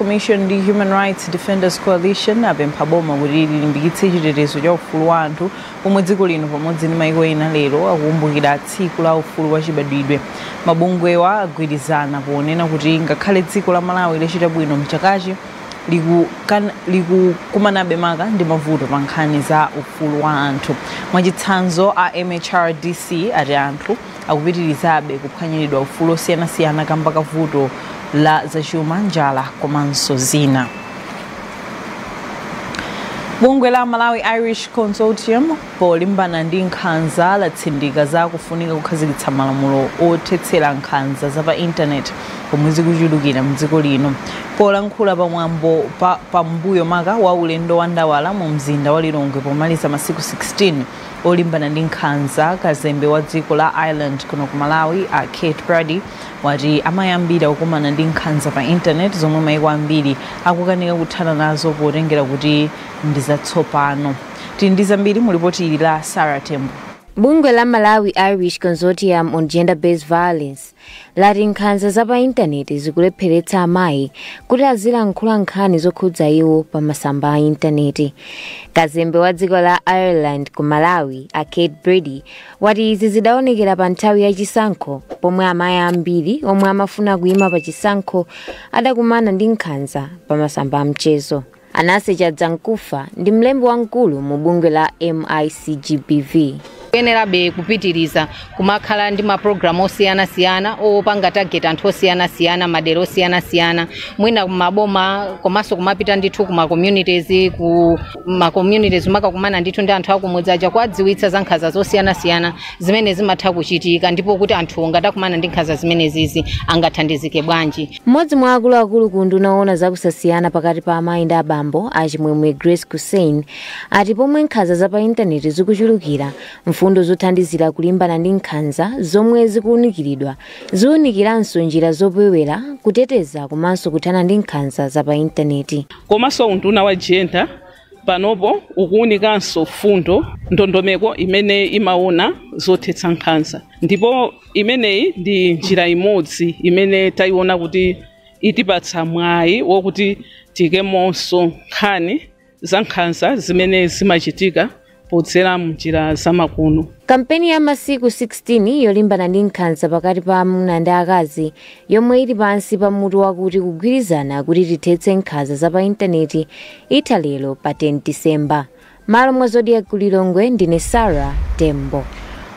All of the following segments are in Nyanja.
Commission ndi Human Rights Defenders Coalition apempha boma kuti lilimbikitse chitetezo cha ufulu wa anthu pomwe dziko lino pamodzi ndi mayiko ena lero akukumbukira tsiku la ufulu wa chibadwidwe. Mabungwewa agwirizana ponena kuti ngakhale dziko la Malawi lachita bwino mchakachi likukumanabe maka ndi mavuto pa nkhani za ufulu wa anthu. Mwachitsanzo a MHRDC ati anthu akupitirizabe kuphwanyiridwa ufulu osiyanasiyana kamba ka vuto la zachuma, njala komanso zina. Bungwe la Malawi Irish Consortium polimbana ndi nkhanza latsindika za kufunika kukhazikitsa malamulo othetsera nkhanza za pa internet pomwe zikuchulukira mdziko lino. Polankhula pamwambo pambuyo maka wa ulendo wa ndawala mu mzinda wa Lilongwe pomaliza masiku 16 olimbana ndi nkhanza, kazembe wa dziko la Ireland kuno ku Malawi a Kate Brady wati amayambira kukumana ndi nkhanza pa internet zomwe mayiko ambiri akukanika kuthana nazo potengera kuti ndi zatsopano. Tindi zambiri mu ripoti ili la Sarah Tembo. Bungwe la Malawi Irish Consortium on Gender-Based Violence lati nkhanza za pa intaneti zikulepheretsa amayi kuti azilankhula nkhani zokhudza iwo pa masamba a intaneti. Kazembe wa dziko la Ireland ku Malawi a Kate Brady wati izi zidaonekera pa nthawi ya chisankho pomwe amayi ambiri omwe amafuna kuyima pa chisankho adakumana ndi nkhanza pa masamba a mchezo. Anase Chadzankufa ndi mlembi wamkulu mu bungwe la MICGBV. Kuyenerabe kupitiriza kumakhala ndi maprogramu osiyana-siyana opanga target anthu osiyana-siyana, madero osiyana-siyana, mwina kumaboma komanso kumapita ndithu kuma communities makakumana ndithu ndi anthu akumudzaja kwadziwitsa za nkhanza zosiyana-siyana zimene zimatha kuchitika ndipo kuti anthu ngatakumana ndi nkhanza zimenezizi angathandizike bwanji. Mmodzi mwa akuluakulu ku nduna ona zakusasiyana pakati pa amayi ndi abambo achimwemwe Grace Hussein ati pomwe nkhanza za pa intaneti zikuchulukira, mfundo zothandizira kulimbana ndi nkhanza zomwe zikuunikiridwa ziunikiranso njira zopewera kuteteza komanso kuthana ndi nkhanza za pa intaneti. Komanso unduna wa gender panopo ukuunikanso fundo ndondomeko imene imaona zothetsa nkhanza, ndipo imeneyi ndi njira imodzi imene tayiona kuti itipatsa mwayi wokuti tikemonso nkhani za nkhanza zimene zimachitika podzera mnjira zamakuno. Kampeni ya masiku 16 yolimbana ndi nkhanza pakati pa amuna ndi akazi yomwe ili pansi pa mutu wakuti kugwirizana kuti tithetse nkhanza za pa intaneti itha lero pa 10 Disemba. Malo mwa Zodiac ku Lilongwe ndine Sarah Tembo.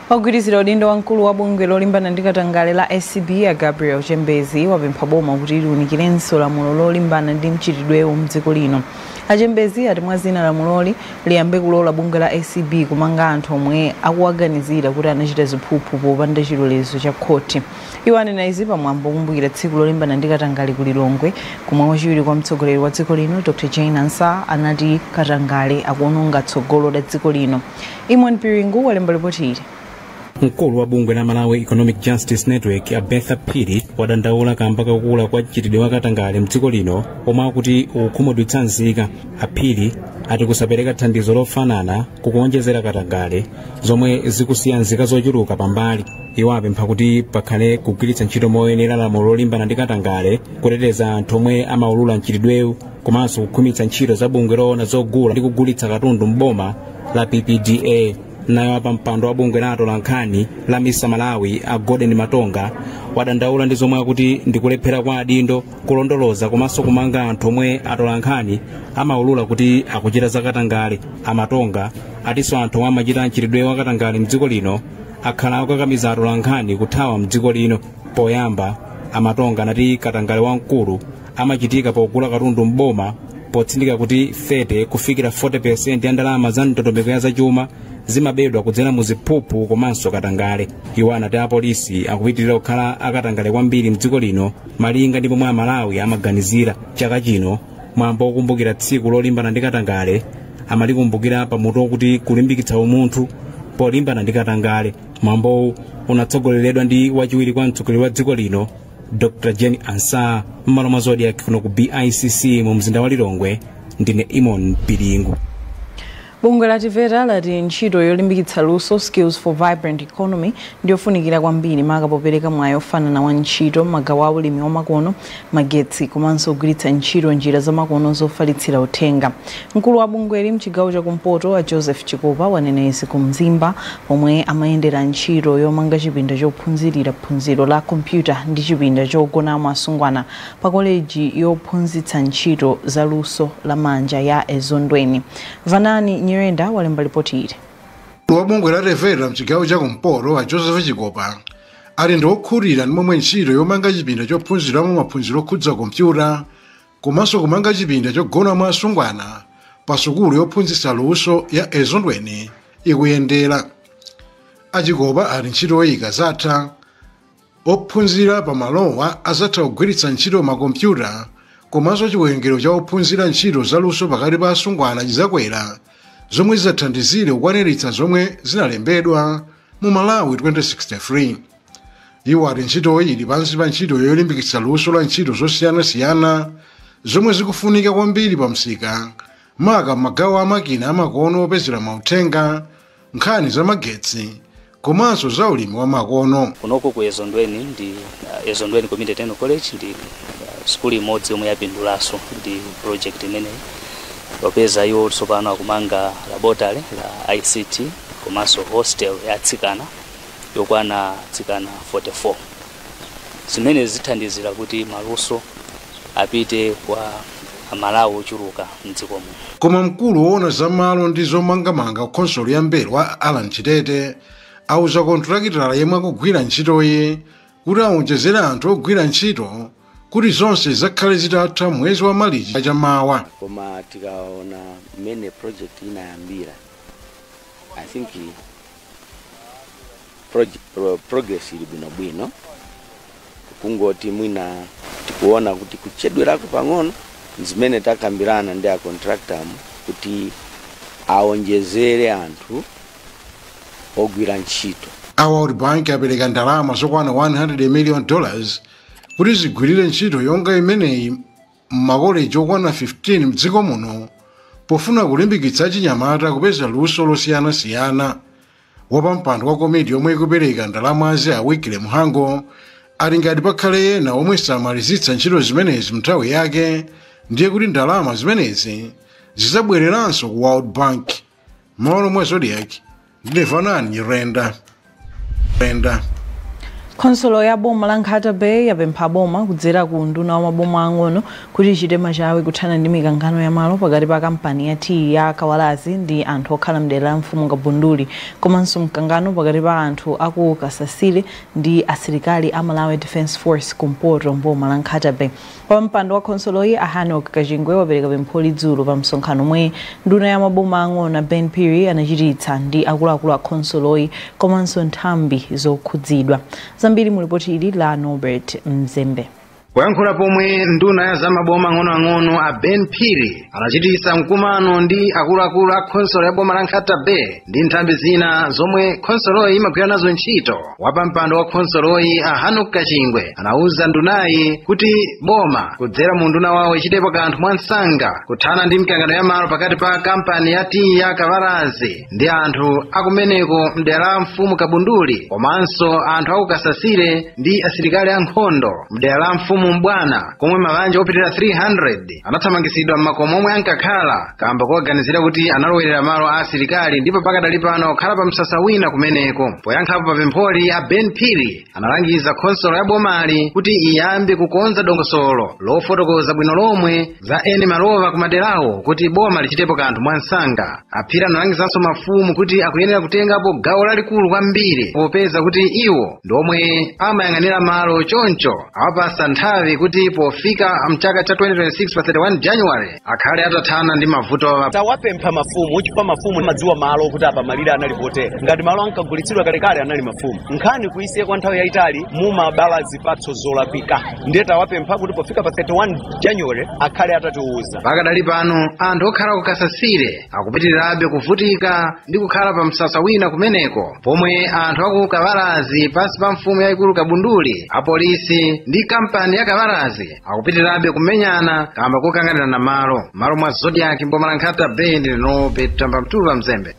Ogwirizira udindo wamkulu wa bungwe lolimbana ndi katangale la SCB a Gabriel Chembezi wapempha boma kuti liunikirenso lamulo lolimbana ndi mchitidwewo mdziko lino. Achembezi ati mwa zina lamuloli liyambe kulola bungwe la SCB kumanga anthu omwe akuwaganizira kuti anachita ziphuphu popanda chilolezo cha khoti. Iwo anena izi pamwambo kukumbukira tsiku lolimbana ndi katangale ku Lilongwe, kumwe wachiwiri kwa mtsogoleri wa dziko lino Dr. Jane Ansah anati katangale akuononga tsogolo la dziko lino. Imon Piringu walemba ripoti ili. Mkulu wa bungwe la Malawi Economic Justice Network Abetha Phiri wadandaula kamba kakula kwa chitidwe wa katangale mdziko lino omwe akuti ukhumudwitsa nzika. Phiri ati kusapereka thandizo lofanana kukuonjezera katangale zomwe zikusiya nzika zochuluka pambali. Iwo apempha kuti pakhale kugwiritsa ntchito moyenera lamulo lolimbana ndi katangale kuteteza anthu omwe amaulula mchitidwewu komanso kukhumitsa ntchito za bungwe loona zogula ndi kugulitsa katundu mboma la PPDA. Nayo apa mpando wa bungwe la nkhani la Misa Malawi a Gordon Matonga wadandaula ndi zomwe akuti ndikulephera kwa adindo kulondoloza komanso kumanga anthu omwe atola nkhani amaulula kuti akuchita zakatangale. Amatonga atinso anthu omwe amachita mchitidwe wa katangale mdziko lino akhala akukakamiza atola nkhani kuthawa mdziko lino. Poyamba Amatonga anati katangale wamkulu amachitika pogula katundu mboma potsindika kuti 30 kufikira 40% ya ndalama za ndondomeko ya zachuma zimabedwa kudzera mu ziphuphu komanso katangale. Iwo anati apolisi akupitirira kukhala akatangale kwambiri mdziko lino malinga ndi pomwe Malawi amaganizira. Chaka chino mwambo wokumbukira tsiku lolimbana ndi katangale amalikumbukira pamutu wokuti kulimbikitsa umunthu polimbana ndi katangale. Mwambo unatsogoleredwa ndi wachiwiri kwa mtsogoleri wa dziko lino Dr. Jane Ansah. Mmalo mwa Zodiac kuno ku BICC mu mzinda wa Lilongwe ndine Imon Piringu. Bungwe la TVETA lati ntchito yolimbikitsa luso skills for vibrant economy ndiyofunikira kwambiri maka popereka mwayi ofanana wa ntchito magawo a ulimi wamakono magetsi komanso kugwiritsa ntchito njira zamakono zofalitsira uthenga. Mkulu wa bungweli mchigawo chakumpoto a Joseph Chikopa wanena izi ku Mzimba omwe amayendera ntchito yomanga chipinda chophunzirira phunziro la kompyuta ndi chipinda chogonamo asungwana pa koleji yophunzitsa ntchito za luso la manja ya Ezondweni. Vanani Nyirenda walemba ripoti iri. Wa bungwe la TVETA mchigawo chakumpoto a Joseph Chikopa ali ndiokhulira ndi momwe ntchito yomanga chipinda chophunziramo maphunziro okhudza kompyuta komanso kumanga chipinda chogonamo asungwana pa sukulu yophunzitsa luso ya Ezondweni ikuyendera. Achikopa ali ntchito yoyika zatha ophunzira pa malowa azatha kugwiritsa ntchito makompyuta komanso chiwerengero cha ophunzira ntchito za luso pakati pa asungwana chizakwera zomwe zithandizire kukwaniritsa zomwe zinalembedwa mu Malawi 2063. Iwo ati ntchito ili pansi pa ntchito yolimbikitsa luso la ntchito zosiyanasiyana zomwe zikufunika kwambiri pa msika maka magawo amakina amakono opezera mauthenga nkhani za magetsi komanso za ulimi wa makono. Kunoko ku Ezondweni ndi Ezondweni Community Technical College ndi skuli imodzi yomwe yapindulaso ndi project imeneyi wapeza iwo tsopano akumanga laboratory la ICT komanso hostel ya atsikana yokwana atsikana 44 zimene zithandizira kuti maluso apite kwa Malawi ochuluka mdziko muno. Koma mkulu woona za malo ndi zomangamanga khonsolo ya Mberwa Alan Chitete auza kontrakitala yemwe akugwira ntchitoyi kuti awonjezere anthu ogwira ntchito kuti zonse zakhale zitatha mwezi wa Marichi chamawa. Koma tikaona mene project inayambira I think progress ili bwino kungoti mwina tikuona kuti kuchedwerako pang'ono zimene takambirana ndi a contractor kuti awonjezere anthu ogwira ntchito. World Bank apereka ndalama zokwana $100 million kuti zigwirire ntchito yonga imeneyi m'makoleji okwana 15 mdziko muno pofuna kulimbikitsa chinyamata kupeza luso losiyanasiyana. Wapampando wa komiti yomwe ikupereka ndalamazi a Wycliffe Mhango ali ngati pakhale yena omwe samalizitsa ntchito zimenezi mnthawi yake ndiye kuti ndalama zimenezi zizabwereranso ku World Bank. Malo mwa Zodiac Vanani Nyirenda. Khonsolo ya boma la Nkhata Bay yapempha boma kudzera ku nduna wa maboma ang'ono kuti ichite machawi kuthana ndi mikangano ya malo pakati pa kampani ya tii ya Kawalazi ndi anthu okhala mdera la mfumu Kabunduli komanso mkangano pakati pa anthu aku Kasasile ndi asilikali a Malawi Defence Force kumpoto mboma la Nkhata Bay. Pa mpando wa khonsoloyi a Hanok Kachingwe wapereka pempho lidzulo pa msonkhano mwe nduna ya maboma ang'ono Ben Phiri anachititsa ndi akuluakulu a khonsoloyi komanso nthambi zokhudzidwa. Zambiri mu ripoti ili la Norbert Mzembe. Kuyankhula pomwe nduna ya za maboma ang'onoang'ono a Ben Phiri anachititsa mkumano ndi akuluakulu a khonsolo ya boma la Nkhata Bay ndi nthambi zina zomwe khonsoloyi imagwira nazo ntchito. Wapampando wa khonsoloyi a Hanok Kachingwe anauza ndunayi kuti boma kudzera mu nduna wawo ichitepo kanthu mwansanga kuthana ndi mikangano ya malo pakati pa kampani ya tii ya Kawalazi ndi anthu akumeneko mdera la mfumu Kabunduli komanso anthu aku Kasasile ndi asilikali ankhondo mdera la mfumu Mbwana komwe mabanja opitira 300 anathamangisidwa m'makomo omwe ankakhala kamba koganizira kuti analowerera malo a asilikali ndipo pakadali pano okhala pa msasa wina kumeneko. Poyankhapo pa pempholi a Ben Phiri analangiza khonsolo ya bomali kuti iyambe kukonza dongosolo lofotokoza bwino lomwe za eni malowa kumaderawo kuti boma lichitepo kanthu mwansanga. Aphiri analangizanso mafumu kuti akuyenera kutengapo gawo lalikulu kwambiri popeza kuti iwo ndomwe amayang'anira malo choncho awapasa nthawi kuti pofika mchaka cha 2026 pa 31 January akhale atathana ndi mavuto. Tawapempha mafumu uchipa mafumu madziwa malo kuti apamalire analipotera ngati malo ankagulitsidwa kalekale anali mafumu nkhani kuisiye kwa nthawi yayitali mumabala zipatso zolapika ndiye tawapempha kuti pofika pa 31 January akhale atatiuza. Pakadali pano anthu okhala ku Kasasile akupitirirabe kuvutika ndi kukhala pa msasa wina kumeneko pomwe anthu aku Kawalazi pansi pa mfumu yayikulu Kabunduli apolisi ndi kampani ya akavarazi akupitirabe kumenyana kamba kokanganirana malo mwa Zodiac mboma la Nkhata Bay ndino petamba mtula mzembe.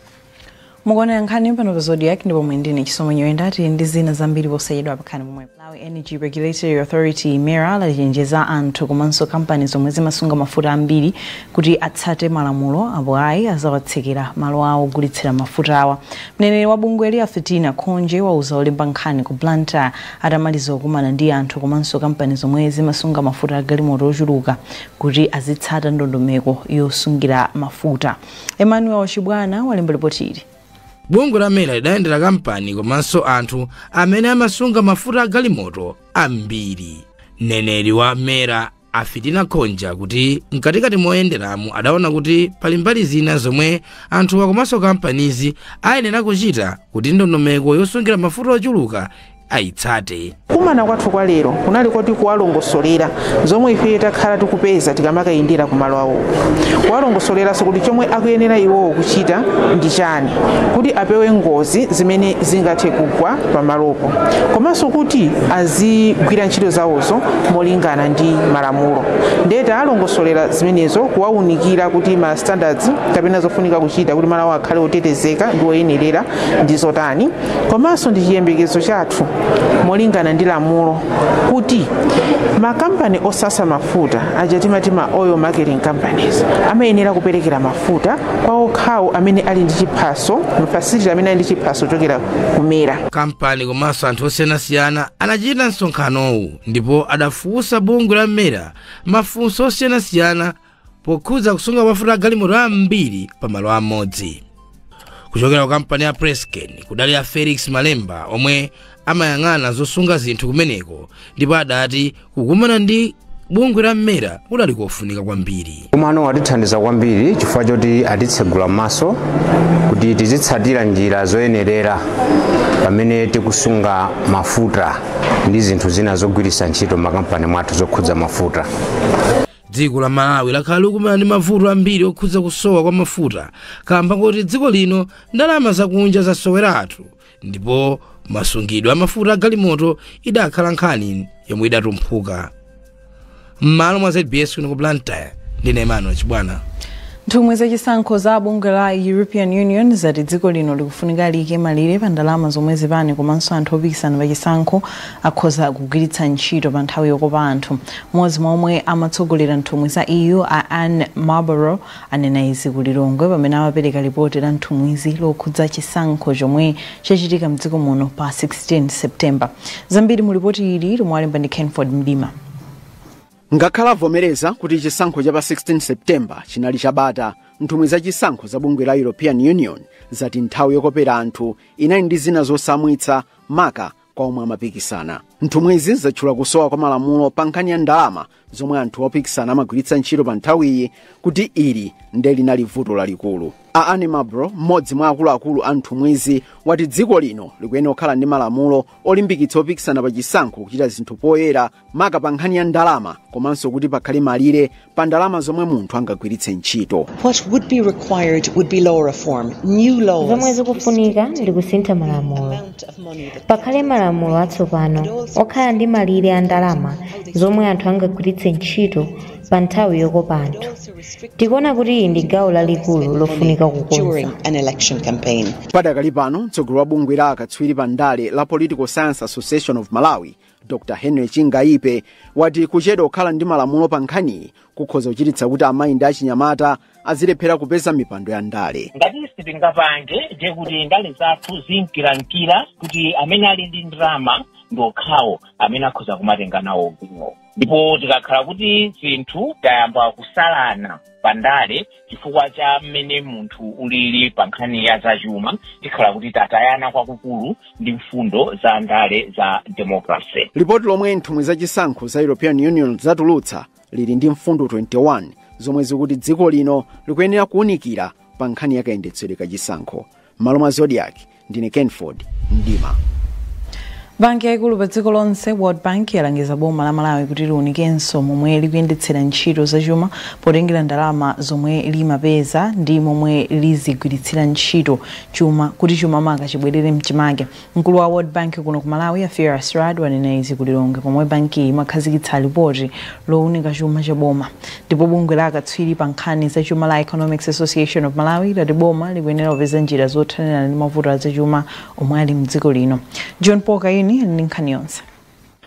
Mugona nkhani pano pa Zodiac ndipo mwendini chisomo nyoendati ndi zina zambiri posayidwa apakhani pomwe. Malawi Energy Regulatory Authority MERA lachenjeza anthu komanso kampani zomwe zimasunga mafuta ambiri kuti atsate malamulo apo ayi azawatsekera malo awo ogulitsira mafuta awa. Mneneri wa bungwe la Fitina Khonje wauza olemba nkhani ku Blantyre atamaliza kukumana ndi anthu komanso kampani zomwe zimasunga mafuta agalimoto ochuluka kuti azitsata ndondomeko yosungira mafuta. Emmanuel Chibwana walemba ripoti ili. Bungwe la MERA lidayendera kampani komanso anthu amene amasunga mafuta agalimoto ambiri. Mneneri wa MERA Fitina Khonje kuti mkatikati moyenderamu adaona kuti pali mbali zina zomwe anthu komanso kampanizi ayenera kuchita kuti ndondomeko yosungira mafuta ochuluka ayitsate. Kumana kwathu kwa lero kunali kuti kuwalongosolera zomwe ife takhala tikupeza tikamakayendera kumalo awo. Kuwalongosolera kuti chomwe akuyenera iwo kuchita ndi chani kuti apewe ngozi zimene zingathe kugwa pamalopo komanso kuti azigwira ntchito zawozo molingana ndi malamulo. Ndeta alongosolera zimenezo kuwaunikira kuti ma standards kapena zofunika kuchita kuti malo akhale otetezeka ndi oyenerera ndi zotani komanso ndi chiyembekezo chathu molingana ndi lamulo kuti makampani osasa mafuta ajatimati ma oil marketing companies amayenera kuperekera mafuta kwa okhawo amene ali ndi chiphaso mafacility amene ali ndi chiphaso chokera kumera. Kampani komanso anthu osiyanasiyana anachita msonkhanowu ndipo adafunsa bungwe la MERA mafunso osiyanasiyana pokhudza kusunga mafuta agalimoto ambiri pamalo amodzi. Kuchokera ku kampani ya Presken kudali ya Felix Malemba omwe amayang'ana zosunga zinthu kumeneko ndipo adati kukumana ndi bungwe la MERA kudali kofunika kwambiri. Kumano watithandiza kwambiri chifukwa choti atitsegula maso kuti tizitsatira njira zoyenerera pamene tikusunga mafuta ndi zinthu zina zogwiritsa ntchito makampani mwathu zokhudza mafuta. Dziko la Malawi lakhala likumana ndi mavuto ambiri okhudza kusowa kwa mafuta kamba kuti dziko lino ndalama zakunja zasoweratu ndipo masungidwe amafuta agalimoto idakhala nkhani yomwe idatumphuka. M'malo mwa ZBS kuno ku Blantyre ndine Emmanuel Chibwana. Nthumwi zachisankho za bungwe la European Union zati dziko lino likufunika liyike malire pa ndalama zomwe zipani komanso anthu opikisana pachisankho akhoza kugwiritsa ntchito pa nthawi yokopa anthu. Mmodzi mwa omwe amatsogolera nthumwi za EU Anne Marlborough anena izi ku Lilongwe pamene amapereka ripoti la nthumwizi lokhudza chisankho chomwe chachitika mdziko muno pa 16 September. Zambiri mu ripoti ili lomwe alemba ndi Kenford Mdima. Ngakhala vomereza kuti chisankho cha pa 16 September chinali chabata, nthumwi za chisankho za bungwe la European Union zati nthawi yokopera anthu inali ndi zina zosamwitsa maka kwa omwe amapikisana. Nthumwizi zatchula kusowa kwa malamulo pa nkhani ya ndalama zomwe anthu opikisana amagwiritsa ntchito pa nthawiyi kuti ili ndi linali vuto lalikulu. Anne Marlborough, mmodzi mwa akuluakulu a nthumwizi, wati dziko lino likuyenera kukhala ndi malamulo olimbikitsa opikisana pa chisankho kuchita zinthu poyera maka pa nkhani ya ndalama komanso kuti pakhale malire pa ndalama zomwe munthu angagwiritse ntchito. What would be required would be law reform, new laws. Zomwe zikufunika ndi kusintha malamulo. Pakhale malamulo atsopano okhala ndi malire a ndalama zomwe anthu angagwiritse ntchito pa nthawi yokopa anthu. Tikuona kuti iyi ndi gawo lalikulu lofunika kukonza. Padakali pano mtsogoleri wa bungwe la akatswiri pa ndale la Political Science Association of Malawi, Dr. Henry Chingaipe, wati kuchedwa kukhala ndi malamulo pa nkhaniyi kukhoza kuchititsa kuti amayi ndi achinyamata azilephera kupeza mipando ya ndale. Ngati sitingapange je kuti ndale zathu zinkirankira kuti amene ali ndi ndalama ndokhawo amene akhoza kumatenga nawo bwino. Ndipo tikakhala kuti zinthu tayamba kusalana pandale chifukwa cha mmene munthu ulili pa nkhani ya zachuma, tikhala kuti tatayana kwakukulu ndi mfundo za ndale za democracy. Ripoti lomwe nthumwi za chisankho za European Union zatulutsa lili ndi mfundo 21 zomwe zikuti dziko lino likuyenera kuunikira pa nkhani ya kayendetsedwe ka chisankho. Malo mwa Zodiac ndine Kenford Mdima. Banki yaikulu pa dziko lonse World Bank yalangiza boma la Malawi kuti liunikenso momwe likuyendetsera ntchito zachuma potengera ndalama zomwe limapeza ndi momwe lizigwiritsira ntchito chuma kuti chuma maka chibwerere mchimake. Mkulu wa World Bank kuno ku Malawi Afira Srad wanena izi ku Lilongwe pomwe banki imakhazikitsa ripoti lowunika chuma cha boma. Ndipo bungwe la akatswiri pa nkhani za chuma la Economics Association of Malawi lati boma likuyenera kupeza njira zothanirana ndi mavuto a zachuma omwe ali mdziko lino. John Poka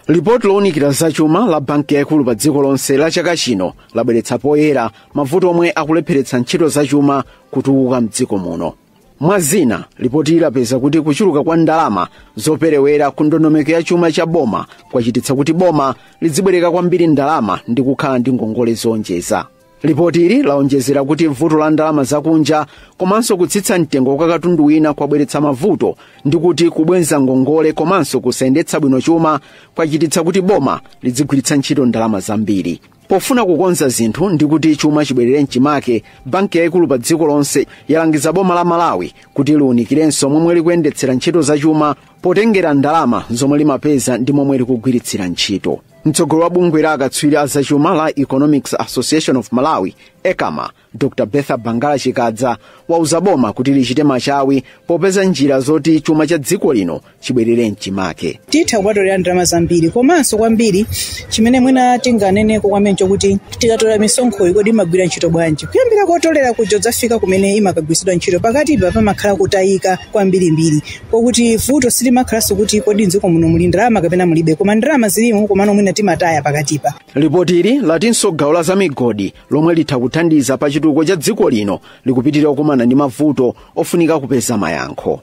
Ripoti lowunikira zachuma la banki yaikulu pa dziko lonse la chaka chino labweretsa poyera mavuto omwe akulepheretsa ntchito zachuma kutukuka mdziko muno. Mwazina, ripoti ilapeza kuti kuchuluka kwa ndalama zoperewera ku ndondomeko ya chuma cha boma kwachititsa kuti boma lizibwereka kwambiri ndalama ndi kukhala ndi ngongole zonjeza. Ripoti ili laonjezera kuti vuto la ndalama zakunja komanso kutsitsa mtengo kwa katundu wina kwabweretsa mavuto ndi kuti kubwenza ngongole komanso kusayendetsa bwino chuma kwachititsa kuti boma lizigwiritsa ntchito ndalama zambiri. Pofuna kukonza zinthu ndi kuti chuma chibwerere mchimake, banki yaikulu pa dziko lonse yalangiza boma la Malawi kuti liunikirenso momwe likuyendetsera ntchito zachuma potengera ndalama zomwe limapeza ndi momwe likugwiritsira ntchito. Mtsogolo wa bungwe la akatswiri a zachuma la Economics Association of Malawi, ECAMA, Dr. Betha Bangala Chikadza wauza boma kuti lichite machawi popeza njira zoti chuma cha dziko lino chibwerere mchimake. Titha kubwatolera ndalama zambiri komanso kwambiri chimene mwina tinganeneko kwamencho kuti tikatola misonkho kodi imagwira ntchito bwanji. Kuyambira kotolera kuja zafika kumene imakagwiritsidwa ntchito pakati pamakhala kutayika kwambirimbiri kokuti vuto silimakhalanso kuti kodi mdziko muno muli ndalama kapena mulibe koma ndalama zilimo komano mwina timataya pakatipa. Ripoti ili latinso gawo la zamigodi lomwe litha kuthandiza pa chitukuko cha dziko lino likupitirira kukumana ndi mavuto ofunika kupeza mayankho.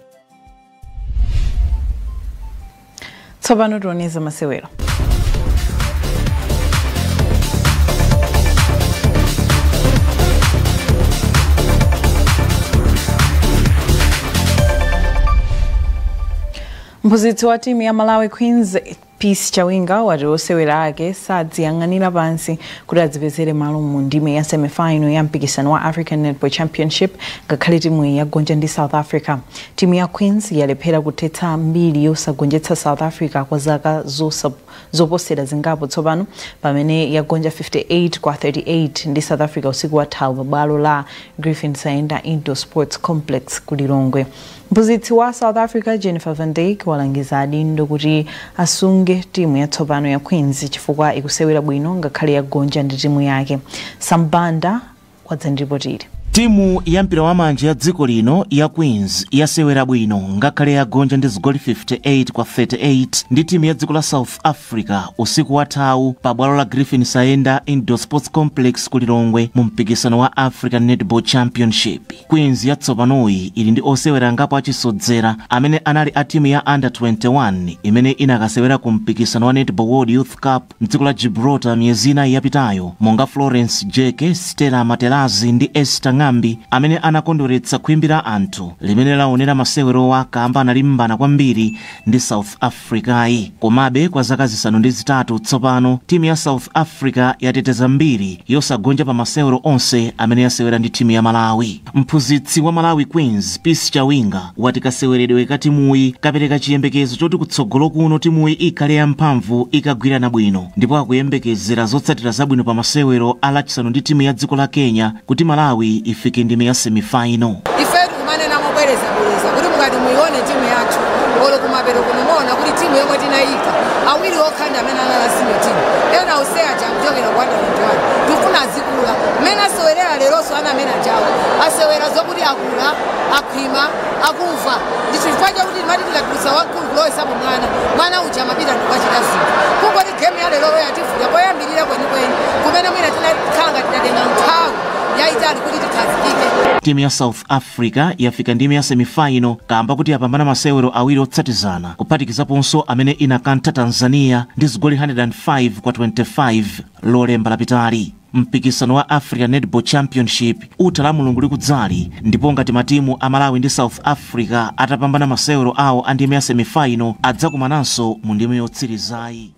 Tsopano tione masewero. Mphunzitsi wa timu ya Malawi Queens Peace Chawinga wati osewera ake sadziyang'anira pansi kuti adzipezere malo mu ndime ya semifinal ya mpikisano wa African Netball Championship ngakhale timu yagonja ndi South Africa. Timu ya Queens yalephera kuthetsa mbiri yosagonjetsa South Africa kwa zaka zoposera zingapo tsopano pamene yagonja 58-38 ndi South Africa usiku wathawu pa bwalo la Griffin Saenda Indoor Sports Complex ku Lilongwe. Mphunzitsi wa South Africa Jennifer Van Dijk walangiza adindo kuti asunge timu ya tsopano ya Queens chifukwa ikusewera bwino ngakhale yagonja ndi timu yake. Sambanda wadzandiripotire. Timu ya mpira wa manja ya dziko lino ya Queens yasewera bwino ngakhale yagonja ndi zigoli 58-38 ndi timu ya dziko la South Africa usiku wathawu pa bwalo la Griffin Saenda Indoor Sports Complex ku Lilongwe mu mpikisano wa African Netball Championship. Queens yatsopanoyi ili ndi osewera ngapo achisodzera amene anali a timu ya Under 21 imene inakasewera ku mpikisano wa Netball World Youth Cup mdziko la Gibraltar miyezi inayi yapitayo, monga Florence Jeke, Stella Matelazi ndi Esther Ngambi amene anakondweretsa kuimbira anthu limene laonera masewero wake amba analimbana kwambiri ndi South Africa. Komabe kwa zaka zisanu ndi zitatu tsopano timu ya South Africa yateteza mbiri yosagonja pa masewero onse amene yasewera ndi timu ya Malawi. Mphunzitsi wa Malawi Queens Peace Chawinga wati kaseweredwe ka timuyi kapereka chiyembekezo choti kutsogolo kuno timuyi ikhale yamphamvu ikagwirana bwino, ndipo akuyembekezera zotsatira zabwino pa masewero alachisanu ndi timu ya dziko la Kenya kuti Malawi ifike ndime ya semifinal. Ifetu kumanena mobwereza kuti mukati muione timu yathu olo kumapero kunoona kuti timu yomwe tinayika awiri okhanda amene anala senior team ena useya chamjokera kwa Under 21 tifuna azikula mmene asewerera leronso ana amene ajawo asewera zokuti akula akhwima akuva ndi chifukwa chakuti timati tikagulitsa wamkulu kulowesapo mwana uja amapita ndikukachita zinthu kungoti game ya lero yatifuja poyambirira kwenikweni kumene mwina tinakhala tinatenga nthawi yaitali kuti tikhazikike. Timu ya South Africa yafika ndime ya semifinal kamba kuti yapambana masewero awiri otsatizana kuphatikizaponso amene inakantha Tanzania ndi zigoli 105-25 lolemba lapitali. Mpikisano wa African Netball Championship utala mulungu likudzali, ndipo ngati matimu a Malawi ndi South Africa atapambana masewero awo a ndime ya semifinal adzakumananso mu ndime yotsirizayi.